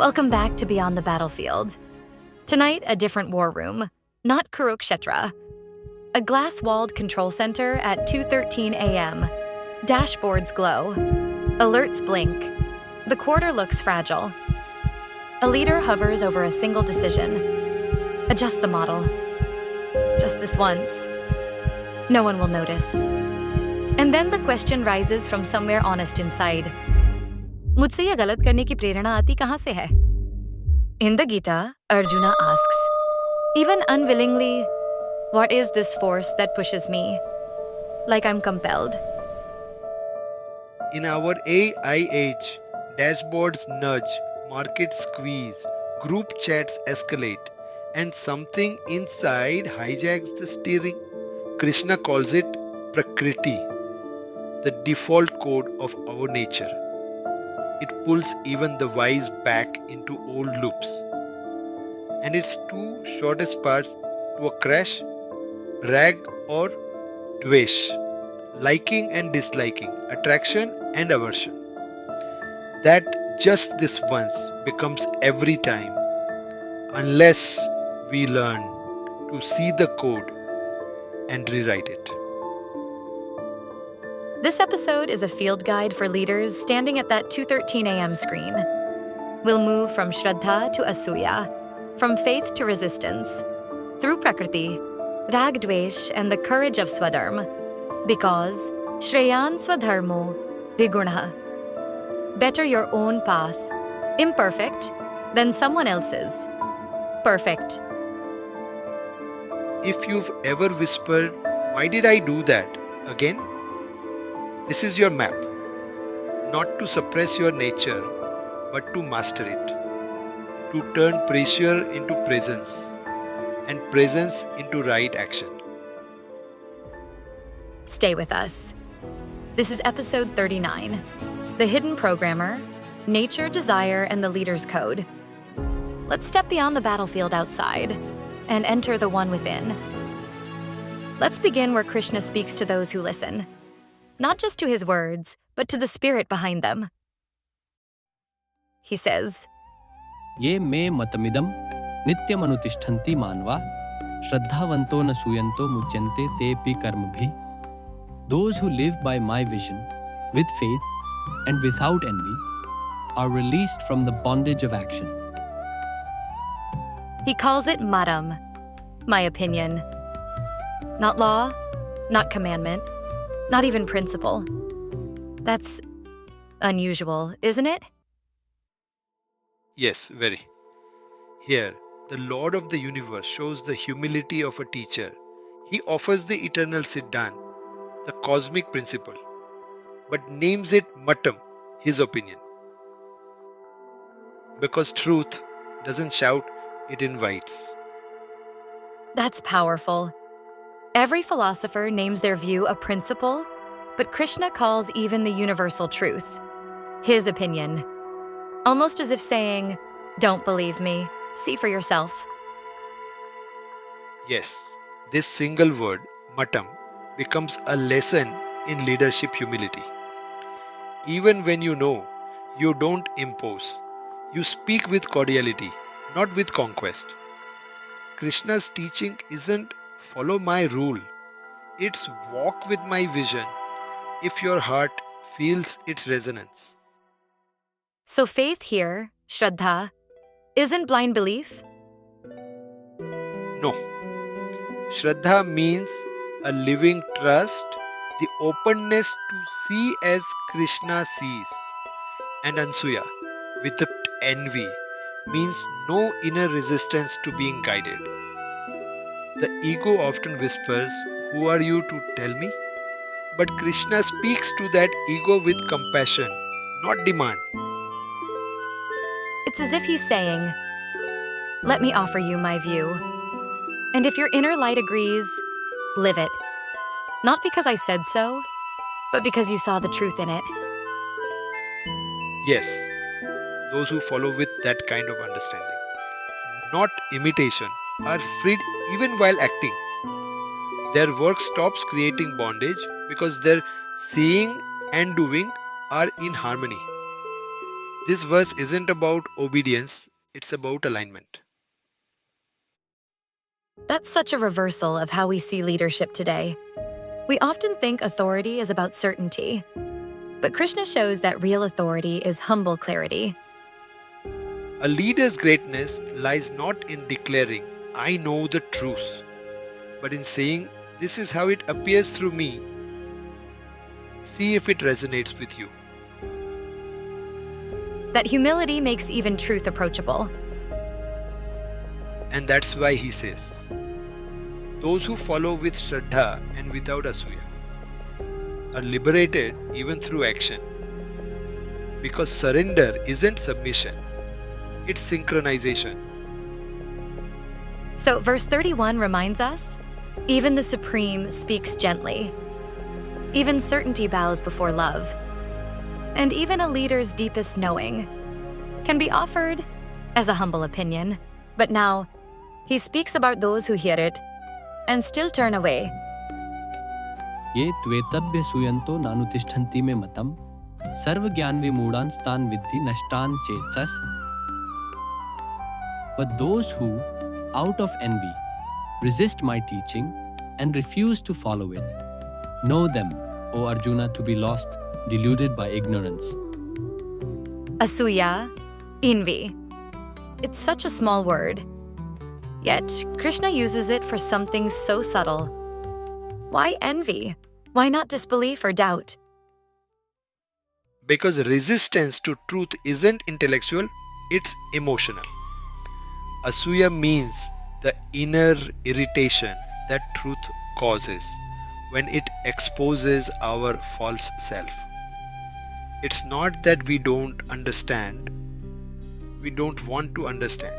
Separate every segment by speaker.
Speaker 1: Welcome back to Beyond the Battlefield. Tonight, a different war room, not Kurukshetra. A glass-walled control center at 2:13 a.m. Dashboards glow. Alerts blink. The quarter looks fragile. A leader hovers over a single decision. Adjust the model. Just this once. No one will notice. And then the question rises from somewhere honest inside. मुझसे ये गलत करने की प्रेरणा आती कहाँ से है? In the Gita, Arjuna asks, even unwillingly, what is this force that pushes me? Like I'm compelled.
Speaker 2: In our AI age, dashboards nudge, markets squeeze, group chats escalate, and something inside hijacks the steering. Krishna calls it Prakriti, the default code of our nature. It pulls even the wise back into old loops. And its two shortest paths to a crash, rag or dvesh, liking and disliking, attraction and aversion. That just this once becomes every time, unless we learn to see the code and rewrite it.
Speaker 1: This episode is a field guide for leaders standing at that 2:13 a.m. screen. We'll move from Shraddha to Asuya, from faith to resistance, through Prakriti, Rag Dvesh, and the courage of Swadharma, because Shreyan Swadharmo Viguna. Better your own path, imperfect, than someone else's. Perfect.
Speaker 2: If you've ever whispered, "Why did I do that?" again, this is your map. Not to suppress your nature, but to master it. To turn pressure into presence, and presence into right action.
Speaker 1: Stay with us. This is episode 39, The Hidden Programmer, Nature, Desire, and the Leader's Code. Let's step beyond the battlefield outside and enter the one within. Let's begin where Krishna speaks to those who listen. Not just to his words, but to the spirit behind them. He says,
Speaker 3: ये मे मतमिदं नित्यमनुतिष्ठन्ति मानवा श्रद्धावन्तो न सूयन्तो मुच्यन्ते तेऽपि कर्मभिः. Those who live by my vision, with faith and without envy, are released from the bondage of action.
Speaker 1: he calls it matam, my opinion. Not law, not commandment, not even principle. That's unusual, isn't it?
Speaker 2: Yes, very. Here, the Lord of the universe shows the humility of a teacher. He offers the eternal Siddhant, the cosmic principle, but names it Matam, his opinion. Because truth doesn't shout, it invites.
Speaker 1: That's powerful. Every philosopher names their view a principle, but Krishna calls even the universal truth his opinion. Almost as if saying, don't believe me, see for yourself.
Speaker 2: Yes, this single word, Matam, becomes a lesson in leadership humility. Even when you know, you don't impose. You speak with cordiality, not with conquest. Krishna's teaching isn't follow my rule. It's walk with my vision if your heart feels its resonance.
Speaker 1: So faith here, Shraddha, isn't blind belief?
Speaker 2: No. Shraddha means a living trust, the openness to see as Krishna sees. And Ansuya, without envy, means no inner resistance to being guided. The ego often whispers, "Who are you to tell me?" But Krishna speaks to that ego with compassion, not demand.
Speaker 1: It's as if he's saying, let me offer you my view. And if your inner light agrees, live it. Not because I said so, but because you saw the truth in it.
Speaker 2: Yes, those who follow with that kind of understanding, not imitation, are freed even while acting. Their work stops creating bondage because their seeing and doing are in harmony. This verse isn't about obedience, it's about alignment.
Speaker 1: That's such a reversal of how we see leadership today. We often think authority is about certainty, but Krishna shows that real authority is humble clarity.
Speaker 2: A leader's greatness lies not in declaring, I know the truth, but in saying, this is how it appears through me. See if it resonates with you.
Speaker 1: That humility makes even truth approachable.
Speaker 2: And that's why he says, those who follow with Shraddha and without Asuya are liberated even through action. Because surrender isn't submission, it's synchronization.
Speaker 1: So verse 31 reminds us, even the Supreme speaks gently. Even certainty bows before love. And even a leader's deepest knowing can be offered as a humble opinion. But now, he speaks about those who hear it and still turn away.
Speaker 3: ये त्वेतव्य सुयन्तो नानुतिष्ठन्ति मे मतम सर्व ज्ञान विमूढ़ान् स्तान् विद्धि नष्टान् चेतसः. But those who, out of envy, resist my teaching and refuse to follow it, know them, O Arjuna, to be lost, deluded by ignorance.
Speaker 1: Asuya, envy. It's such a small word. Yet, Krishna uses it for something so subtle. Why envy? Why not disbelief or doubt?
Speaker 2: Because resistance to truth isn't intellectual, it's emotional. Asuya means the inner irritation that truth causes when it exposes our false self. It's not that we don't understand, we don't want to understand.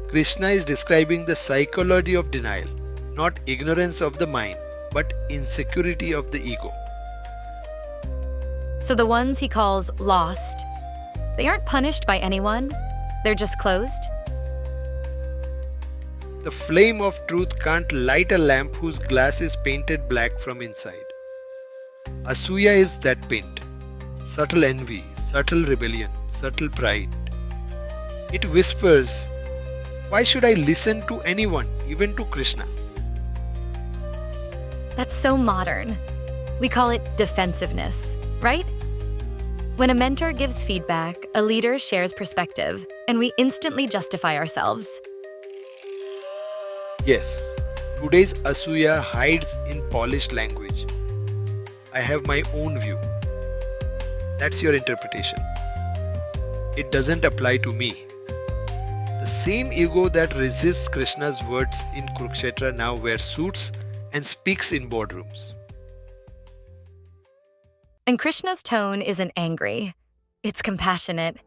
Speaker 2: Krishna is describing the psychology of denial, not ignorance of the mind, but insecurity of the ego.
Speaker 1: So the ones he calls lost, they aren't punished by anyone, they're just closed.
Speaker 2: The flame of truth can't light a lamp whose glass is painted black from inside. Asuya is that paint. Subtle envy, subtle rebellion, subtle pride. It whispers, why should I listen to anyone, even to Krishna?
Speaker 1: That's so modern. We call it defensiveness, right? When a mentor gives feedback, a leader shares perspective, and we instantly justify ourselves.
Speaker 2: Yes, today's Asuya hides in polished language. I have my own view. That's your interpretation. It doesn't apply to me. The same ego that resists Krishna's words in Kurukshetra now wears suits and speaks in boardrooms.
Speaker 1: And Krishna's tone isn't angry. It's compassionate.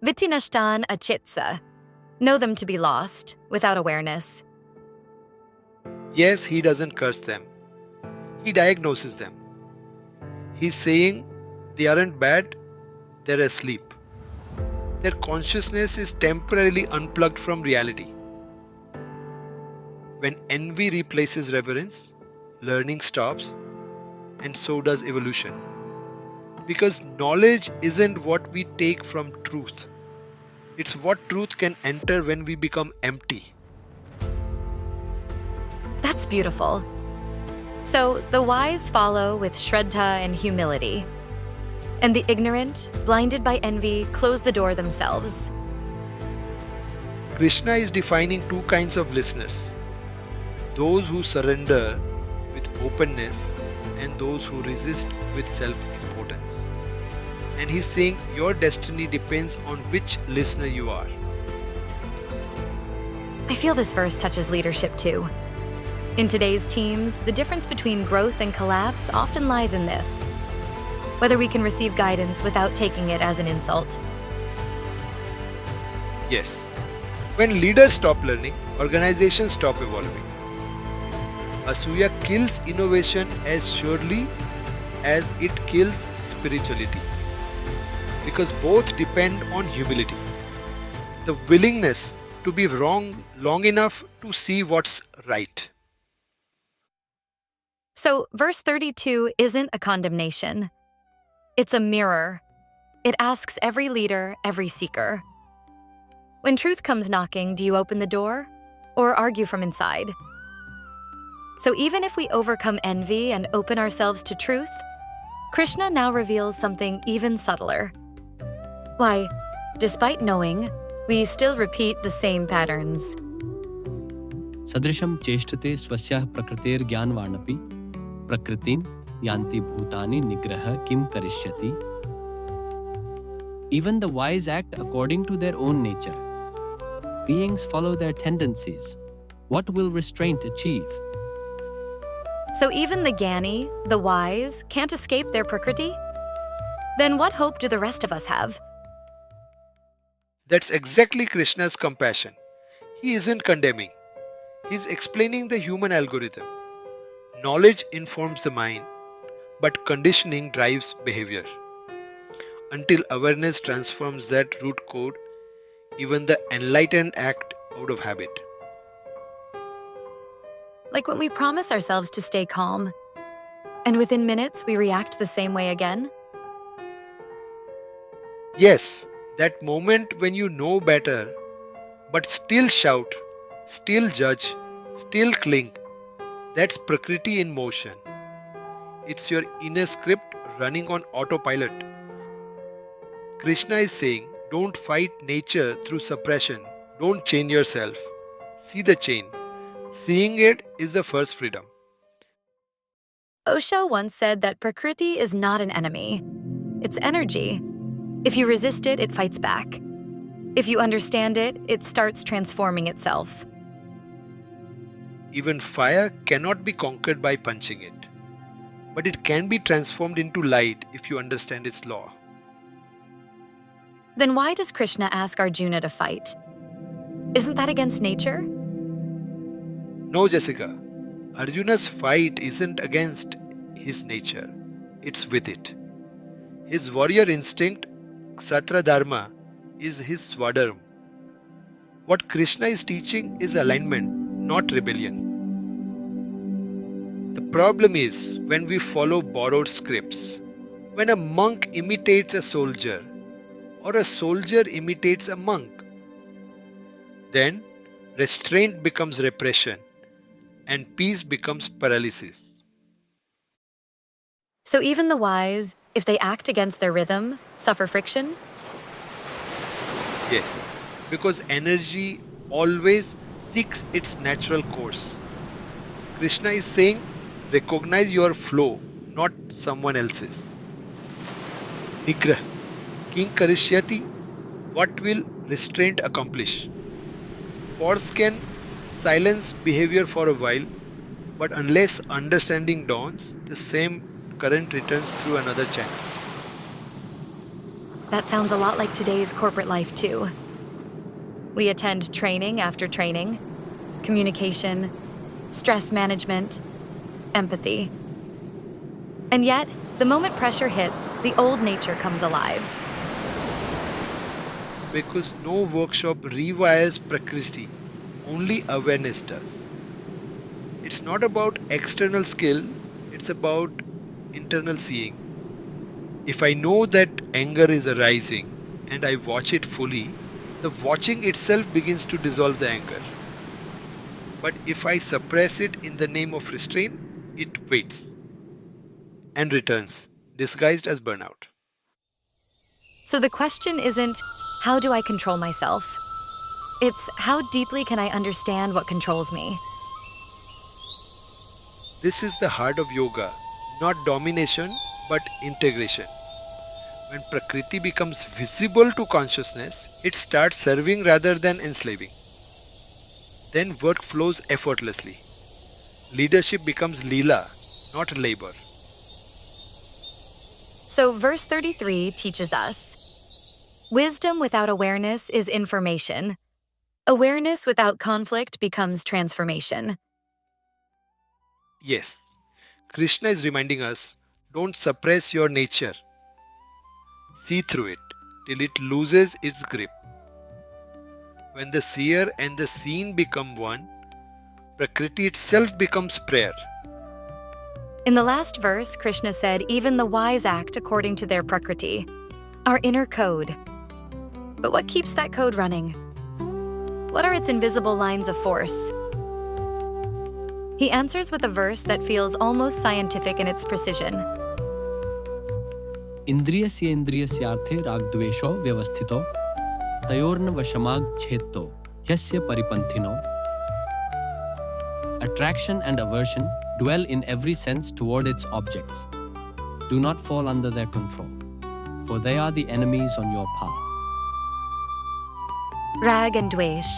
Speaker 1: Vitti nashtan achitsa. Know them to be lost, without awareness.
Speaker 2: Yes, he doesn't curse them. He diagnoses them. He's saying they aren't bad, they're asleep. Their consciousness is temporarily unplugged from reality. When envy replaces reverence, learning stops, and so does evolution. Because knowledge isn't what we take from truth. It's what truth can enter when we become empty.
Speaker 1: That's beautiful. So the wise follow with Shraddha and humility. And the ignorant, blinded by envy, close the door themselves.
Speaker 2: Krishna is defining two kinds of listeners. Those who surrender with openness and those who resist with self-importance. And he's saying your destiny depends on which listener you are.
Speaker 1: I feel this verse touches leadership too. In today's teams, the difference between growth and collapse often lies in this: whether we can receive guidance without taking it as an insult.
Speaker 2: Yes. When leaders stop learning, organizations stop evolving. Asuya kills innovation as surely as it kills spirituality. Because both depend on humility. The willingness to be wrong long enough to see what's right.
Speaker 1: So verse 32 isn't a condemnation. It's a mirror. It asks every leader, every seeker. When truth comes knocking, do you open the door or argue from inside? So even if we overcome envy and open ourselves to truth, Krishna now reveals something even subtler. Why, despite knowing, we still repeat the same patterns.
Speaker 3: Sadrisham cheshtate swasyah prakritir gyanvarnapi prakritim yanti bhutani nigraha kim karishyati. Even the wise act according to their own nature. Beings follow their tendencies. What will restraint achieve?
Speaker 1: So even the Gyani, the wise, can't escape their Prakriti? Then what hope do the rest of us have?
Speaker 2: That's exactly Krishna's compassion. He isn't condemning. He's explaining the human algorithm. Knowledge informs the mind, but conditioning drives behavior. Until awareness transforms that root code, even the enlightened act out of habit.
Speaker 1: Like when we promise ourselves to stay calm, and within minutes we react the same way again?
Speaker 2: Yes, that moment when you know better, but still shout, still judge, still cling, that's Prakriti in motion. It's your inner script running on autopilot. Krishna is saying, don't fight nature through suppression. Don't chain yourself. See the chain. Seeing it is the first freedom.
Speaker 1: Osho once said that Prakriti is not an enemy. It's energy. If you resist it, it fights back. If you understand it, it starts transforming itself.
Speaker 2: Even fire cannot be conquered by punching it. But it can be transformed into light if you understand its law.
Speaker 1: Then why does Krishna ask Arjuna to fight? Isn't that against nature?
Speaker 2: No, Jessica. Arjuna's fight isn't against his nature. It's with it. His warrior instinct, Ksatra Dharma, is his Swadharma. What Krishna is teaching is alignment, not rebellion. The problem is when we follow borrowed scripts. When a monk imitates a soldier, or a soldier imitates a monk, then restraint becomes repression and peace becomes paralysis.
Speaker 1: So even the wise, if they act against their rhythm, suffer friction?
Speaker 2: Yes, because energy always seeks its natural course. Krishna is saying, recognize your flow, not someone else's. Nigrah, King Karishyati, what will restraint accomplish? Force can silence behavior for a while, but unless understanding dawns, the same current returns through another channel.
Speaker 1: That sounds a lot like today's corporate life too. We attend training after training, communication, stress management, empathy. And yet, the moment pressure hits, the old nature comes alive.
Speaker 2: Because no workshop rewires Prakriti, only awareness does. It's not about external skill, it's about internal seeing. If I know that anger is arising and I watch it fully, the watching itself begins to dissolve the anger. But if I suppress it in the name of restraint, it waits and returns, disguised as burnout.
Speaker 1: So the question isn't, how do I control myself? It's, how deeply can I understand what controls me?
Speaker 2: This is the heart of yoga, not domination, but integration. When Prakriti becomes visible to consciousness, it starts serving rather than enslaving. Then work flows effortlessly. Leadership becomes Leela, not labor.
Speaker 1: So verse 33 teaches us, wisdom without awareness is information. Awareness without conflict becomes transformation.
Speaker 2: Yes, Krishna is reminding us, don't suppress your nature. See through it till it loses its grip. When the seer and the seen become one, Prakriti itself becomes prayer.
Speaker 1: In the last verse, Krishna said, even the wise act according to their Prakriti. Our inner code. But what keeps that code running? What are its invisible lines of force? He answers with a verse that feels almost scientific in its precision.
Speaker 3: Indriyasya indriyasyarthe ragdvesho vyavasthito tayorna vashamag chetto yasya paripanthino. Attraction and aversion dwell in every sense toward its objects. Do not fall under their control, for they are the enemies on your path.
Speaker 1: Rag and dvesh.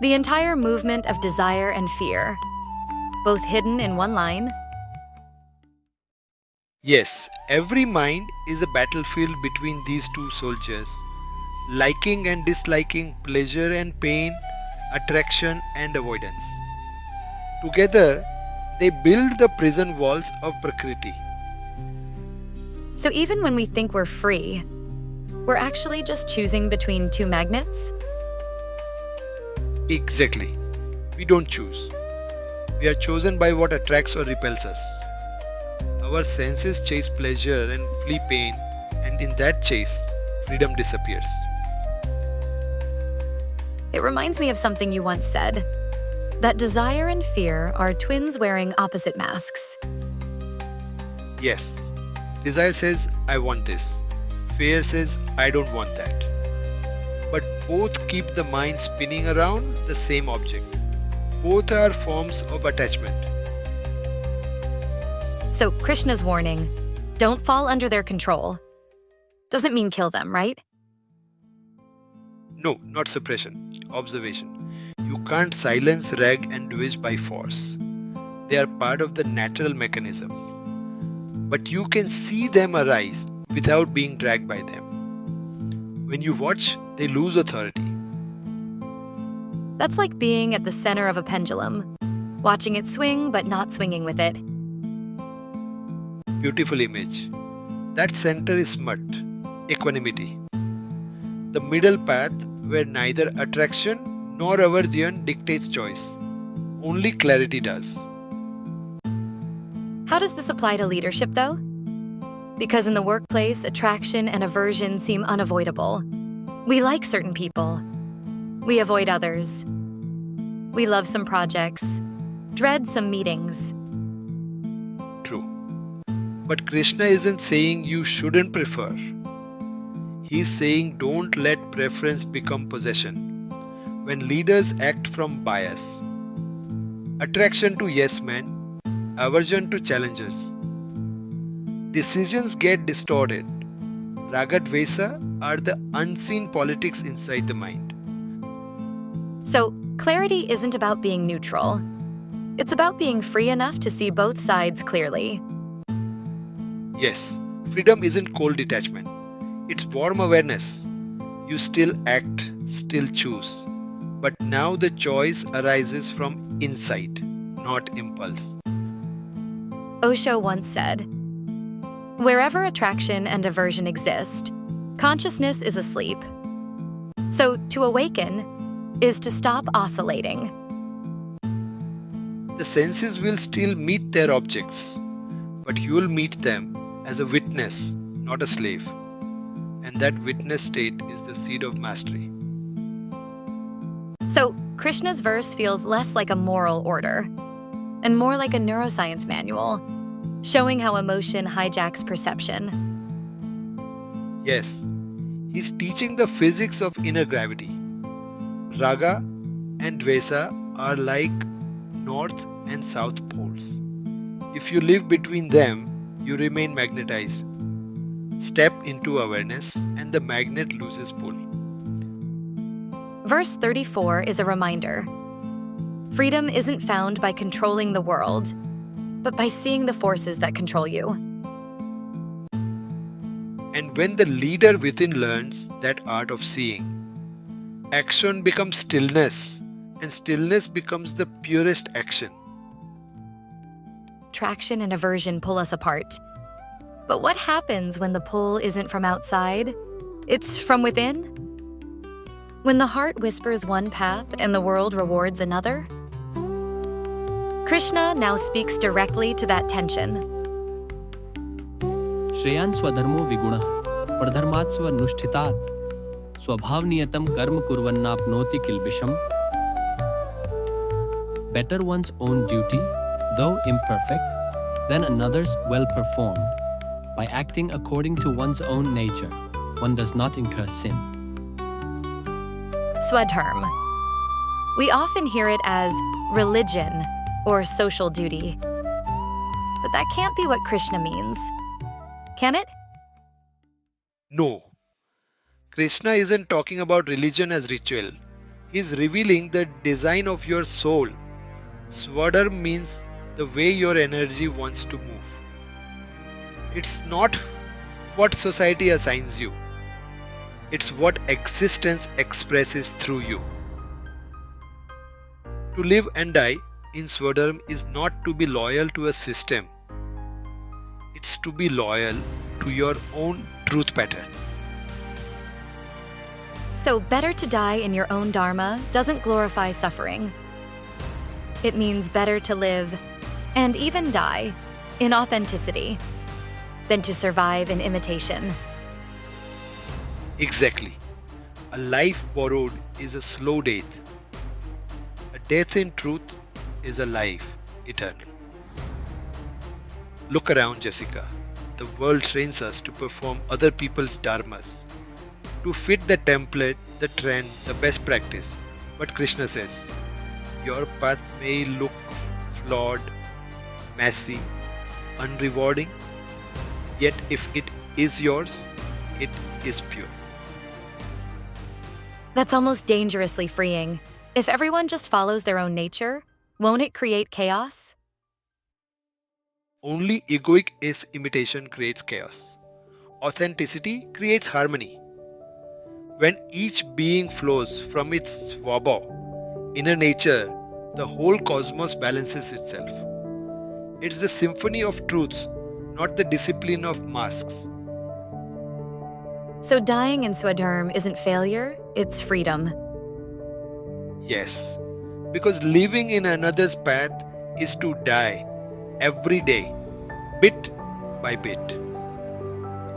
Speaker 1: The entire movement of desire and fear, both hidden in one line.
Speaker 2: Yes, every mind is a battlefield between these two soldiers, liking and disliking, pleasure and pain, attraction and avoidance. Together, they build the prison walls of Prakriti.
Speaker 1: So even when we think we're free, we're actually just choosing between two magnets?
Speaker 2: Exactly. We don't choose. We are chosen by what attracts or repels us. Our senses chase pleasure and flee pain, and in that chase, freedom disappears.
Speaker 1: It reminds me of something you once said, that desire and fear are twins wearing opposite masks.
Speaker 2: Yes, desire says, I want this. Fear says, I don't want that. But both keep the mind spinning around the same object. Both are forms of attachment.
Speaker 1: So Krishna's warning, don't fall under their control, doesn't mean kill them, right?
Speaker 2: No, not suppression, observation. You can't silence rag and dvesh by force. They are part of the natural mechanism. But you can see them arise without being dragged by them. When you watch, they lose authority.
Speaker 1: That's like being at the center of a pendulum, watching it swing but not swinging with it.
Speaker 2: Beautiful image. That center is smut, equanimity. The middle path where neither attraction nor aversion dictates choice. Only clarity does.
Speaker 1: How does this apply to leadership, though? Because in the workplace, attraction and aversion seem unavoidable. We like certain people. We avoid others. We love some projects, dread some meetings.
Speaker 2: True. But Krishna isn't saying you shouldn't prefer. He's saying don't let preference become possession. When leaders act from bias, attraction to yes men, aversion to challengers, decisions get distorted. Raga Dvesa are the unseen politics inside the mind.
Speaker 1: So, clarity isn't about being neutral. It's about being free enough to see both sides clearly.
Speaker 2: Yes, freedom isn't cold detachment. It's warm awareness. You still act, still choose. But now the choice arises from insight, not impulse.
Speaker 1: Osho once said, "Wherever attraction and aversion exist, consciousness is asleep. So to awaken is to stop oscillating."
Speaker 2: The senses will still meet their objects, but you will meet them as a witness, not a slave. And that witness state is the seed of mastery.
Speaker 1: So Krishna's verse feels less like a moral order and more like a neuroscience manual, showing how emotion hijacks perception.
Speaker 2: Yes, he's teaching the physics of inner gravity. Raga and Dvesa are like north and south poles. If you live between them, you remain magnetized. Step into awareness and the magnet loses pull.
Speaker 1: Verse 34 is a reminder. Freedom isn't found by controlling the world, but by seeing the forces that control you.
Speaker 2: And when the leader within learns that art of seeing, action becomes stillness, and stillness becomes the purest action.
Speaker 1: Attraction and aversion pull us apart. But what happens when the pull isn't from outside? It's from within? When the heart whispers one path and the world rewards another? Krishna now speaks directly to that tension.
Speaker 3: Shreyan swadharmo viguna Pradharmat svanushthitaat swabhavniyatam karma kurvannapnoti kilbisham. Better one's own duty, though imperfect, than another's well performed. By acting according to one's own nature, one does not incur sin.
Speaker 1: Swadharma. We often hear it as religion or social duty. But that can't be what Krishna means. Can it?
Speaker 2: No. Krishna isn't talking about religion as ritual. He's revealing the design of your soul. Swadharma means the way your energy wants to move. It's not what society assigns you. It's what existence expresses through you. To live and die in Swadharma is not to be loyal to a system. It's to be loyal to your own truth pattern.
Speaker 1: So better to die in your own dharma doesn't glorify suffering. It means better to live, and even die, in authenticity, than to survive in imitation.
Speaker 2: Exactly. A life borrowed is a slow death. A death in truth is a life eternal. Look around, Jessica. The world trains us to perform other people's dharmas, to fit the template, the trend, the best practice. But Krishna says, your path may look flawed, messy, unrewarding, yet if it is yours, it is pure.
Speaker 1: That's almost dangerously freeing. If everyone just follows their own nature, won't it create chaos?
Speaker 2: Only egoic imitation creates chaos. Authenticity creates harmony. When each being flows from its swabha, inner nature, the whole cosmos balances itself. It's the symphony of truths, not the discipline of masks.
Speaker 1: So dying in Swadharma isn't failure, it's freedom.
Speaker 2: Yes, because living in another's path is to die every day, bit by bit.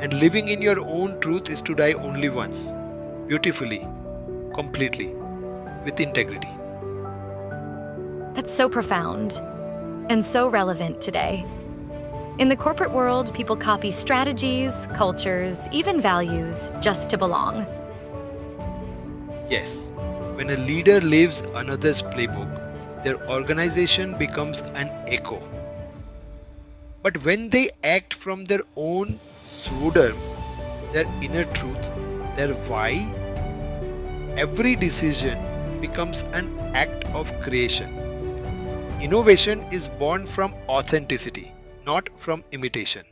Speaker 2: And living in your own truth is to die only once, beautifully, completely, with integrity.
Speaker 1: That's so profound and so relevant today. In the corporate world, people copy strategies, cultures, even values just to belong.
Speaker 2: Yes, when a leader lives another's playbook, their organization becomes an echo. But when they act from their own swadharma, their inner truth, their why, every decision becomes an act of creation. Innovation is born from authenticity, not from imitation.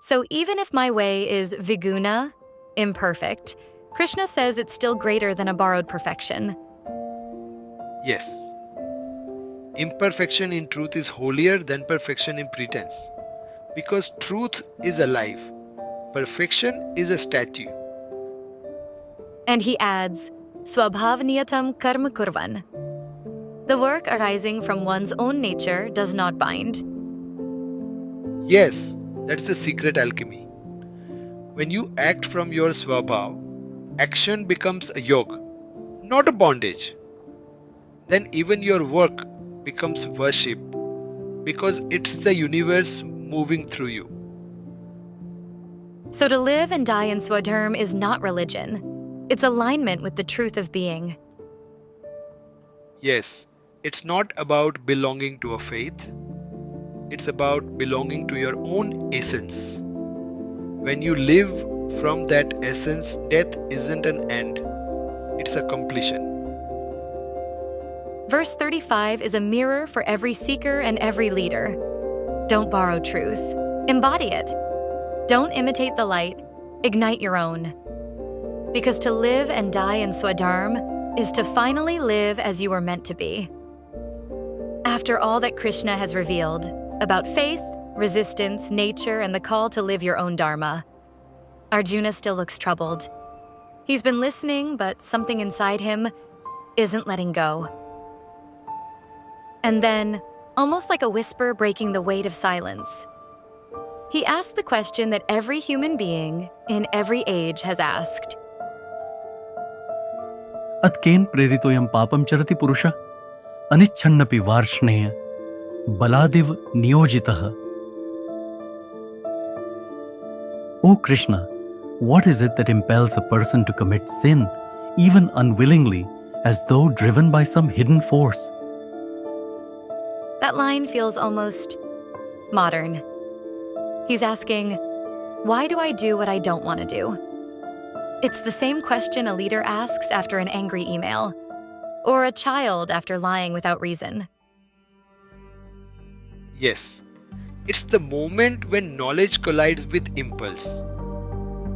Speaker 1: So even if my way is viguna, imperfect, Krishna says it's still greater than a borrowed perfection.
Speaker 2: Yes. Imperfection in truth is holier than perfection in pretense. Because truth is alive, perfection is a statue.
Speaker 1: And he adds, swabhavniyatam karma kurvan. The work arising from one's own nature does not bind.
Speaker 2: Yes, that's the secret alchemy. When you act from your swabhav, action becomes a yoga, not a bondage. Then even your work becomes worship because it's the universe moving through you.
Speaker 1: So to live and die in Swadharma is not religion. It's alignment with the truth of being.
Speaker 2: Yes, it's not about belonging to a faith. It's about belonging to your own essence. When you live from that essence, death isn't an end. It's a completion.
Speaker 1: Verse 35 is a mirror for every seeker and every leader. Don't borrow truth. Embody it. Don't imitate the light. Ignite your own. Because to live and die in Swadharma is to finally live as you were meant to be. After all that Krishna has revealed about faith, resistance, nature, and the call to live your own dharma, Arjuna still looks troubled. He's been listening, but something inside him isn't letting go. And then, almost like a whisper breaking the weight of silence, He asked the question that every human being in every age has asked.
Speaker 4: अत्केन प्रेरितोऽयं पापं चरति पुरुषः अनिच्छन्नपि Varshney बलादिव नियोजितः. O Krishna, what is it that impels a person to commit sin, even unwillingly, as though driven by some hidden force?
Speaker 1: That line feels almost modern. He's asking, why do I do what I don't want to do? It's the same question a leader asks after an angry email, or a child after lying without reason.
Speaker 2: Yes, it's the moment when knowledge collides with impulse.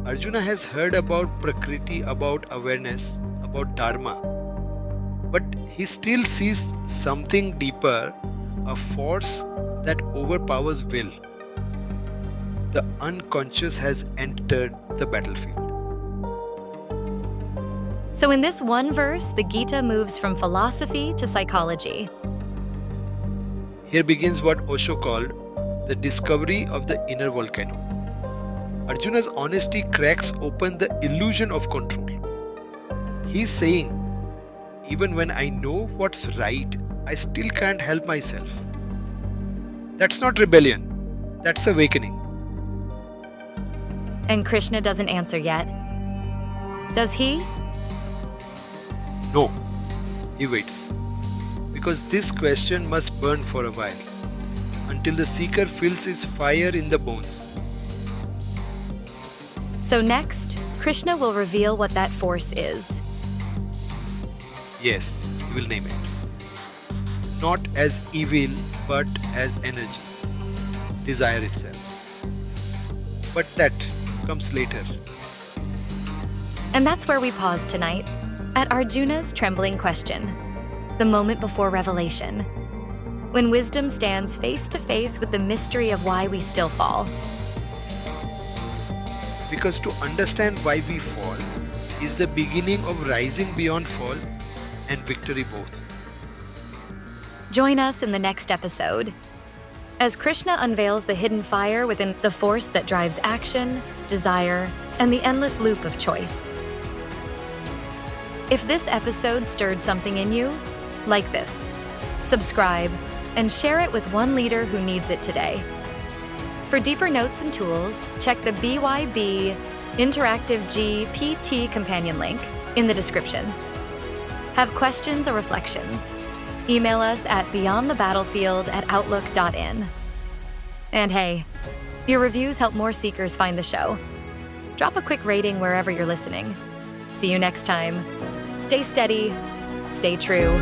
Speaker 2: Arjuna has heard about Prakriti, about awareness, about Dharma, but he still sees something deeper, a force that overpowers will. The unconscious has entered the battlefield.
Speaker 1: So in this one verse, the Gita moves from philosophy to psychology.
Speaker 2: Here begins what Osho called the discovery of the inner volcano. Arjuna's honesty cracks open the illusion of control. He's saying, even when I know what's right, I still can't help myself. That's not rebellion, that's awakening.
Speaker 1: And Krishna doesn't answer yet. Does he?
Speaker 2: No, he waits. Because this question must burn for a while, until the seeker feels its fire in the bones.
Speaker 1: So next, Krishna will reveal what that force is.
Speaker 2: Yes, he will name it. Not as evil, but as energy, desire itself. But that comes later.
Speaker 1: And that's where we pause tonight, at Arjuna's trembling question, the moment before revelation, when wisdom stands face to face with the mystery of why we still fall.
Speaker 2: Because to understand why we fall is the beginning of rising beyond fall and victory both.
Speaker 1: Join us in the next episode as Krishna unveils the hidden fire within the force that drives action, desire, and the endless loop of choice. If this episode stirred something in you, like this, subscribe, and share it with one leader who needs it today. For deeper notes and tools, check the BYB Interactive GPT companion link in the description. Have questions or reflections? Email us at beyondthebattlefield@outlook.in. And hey, your reviews help more seekers find the show. Drop a quick rating wherever you're listening. See you next time. Stay steady, stay true,